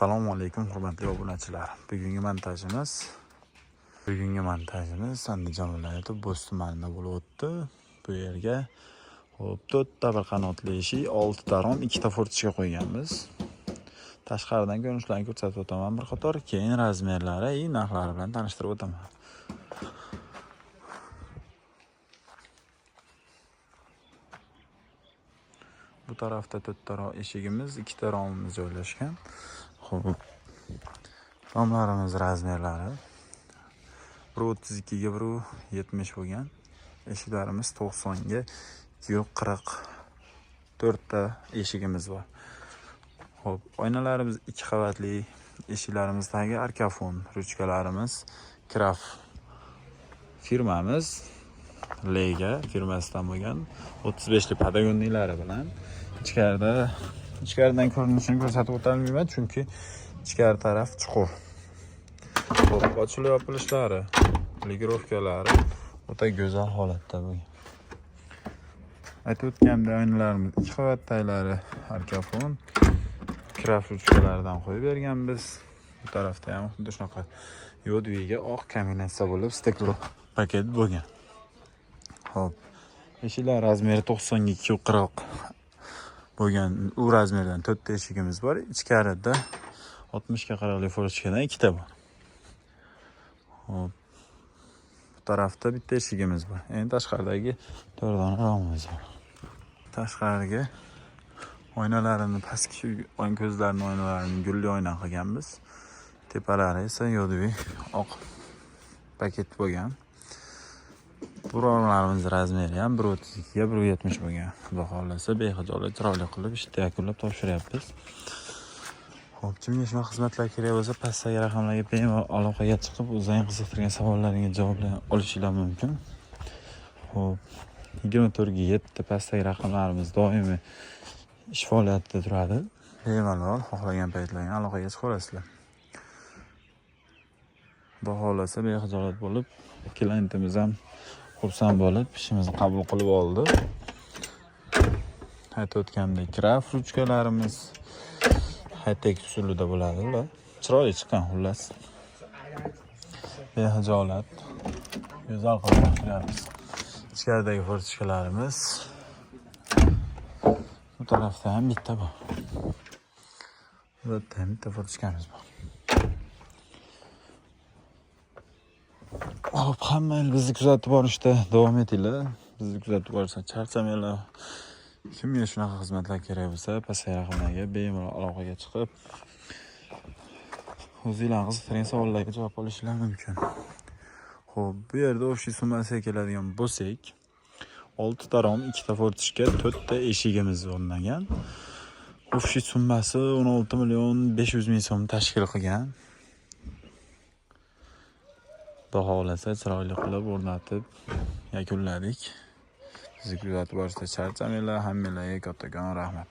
Assalomu alaykum hurmatli obunachilar. Bugungi montajimiz Andijon viloyati Bo'z tumanida bo'lib o'tdi. Bu yerga 4 ta bir qanotli eshik, 6 ta rom, 2 ta fortichka qo'yganmiz. Tashqaridan ko'rinishlarni ko'rsatib o'taman bir qator, keyin razmerlari va narxlari bilan tanishtirib o'taman. Bu tarafda 4 ta eshigimiz, 2 ta romimiz joylashgan. Xo'p. Romlarimiz razmerlari 1.32 ga 1.70 bo'lgan. Eshiklarimiz 90 ga 2.40 ta eshigimiz bor. Xo'p, oynalarimiz 2 qavatli, eshiklarimizdagi arkafon, ruchkalarimiz Kraf firmamiz Lega firmasidan bo'lgan 35 lik padagonniklari bilan ichkaridan ko'rinishini ko'rsatib o'tolmayman, chunki ichkari taraf chuqur. Xo'p, ochilib yopilishlari, ligirovkalari o'ta go'zal holatda bo'lgan. Aytib o'tganimdek, oynalarimiz 2 qavatdaylari arkafon, Kraf ruchkalaridan qo'yib berganmiz. Bu tarafda ham xuddi shunaqa yodviga oq kombinatsiya bo'lib, steklo paket bo'lgan. Xo'p, eshiklar razmeri 90 ga 2.40 bo'lgan. U razmerdan 4 ta eshigimiz bor. Ichkarida 60 ga 40 lik fortichkadan 2 ta bor. Xo'p, bu tarafda bitta eshigimiz bor. Endi tashqaridagi 4 dona romimiz bor. Tashqariga oynalarini pastki ko'zlarning oynalarini gulli oyna qilganmiz. Tepalari esa yodviy oq paket bo'lgan. Bu romlarimiz razmeri ham 1.32 ga 1.70 bo'lgan. Xudo xolasa behijolat chiroyli qilib ishni yakunlab topshiryapmiz. Xo'p, kimga shunaqa xizmatlar kerak bo'lsa, pastdagi raqamlarga bemalol aloqaga chiqib, o'zingizning qiziqtirgan savollaringizga javoblar olishingiz mumkin. Xo'p, 24/7 pastdagi raqamlarimiz doimiy ish faoliyatida turadi. Bemalol xohlagan paytlarga aloqaga chiqa olasizlar. Xudo xolasa behijolat bo'lib, klientimiz ham xursand bo'lib, ishimizni qabul qilib oldi. Aytib o'tganimdek, Kraf ruchkalarimiz high-tech usulida bo'ladi ular. Chiroyli chiqqan xullas. Behijolat, go'zal qilib topshiryapmiz. Ichkaridagi fortichkalarimiz bu tarafda ham bitta bor. Bu yerda ham bitta fortichkamiz bor. Hop, hammangiz bizni kuzatib borishda davom etinglar. Bizni kuzatib borishdan charchamanglar. Kimga shunaqa xizmatlar kerak bo'lsa, pastdagi raqamlarga bemalol aloqaga chiqib, o'zingizlarning qiziqtirgan savollarga javob olishingiz mumkin. Xo'p, bu yerda общий summasiga keladigan bo'lsak, 6 ta rom, 2 ta fortichka, 4 ta eshigimiz o'rnagan. Общий summasi 16.500.000 so'm tashkil qilgan. Xudo xolasa chiroyli qilib o'rnatib yakunladik. Bizni kuzatib borishda charchamanglar. Hammanglarga kattakon rahmat.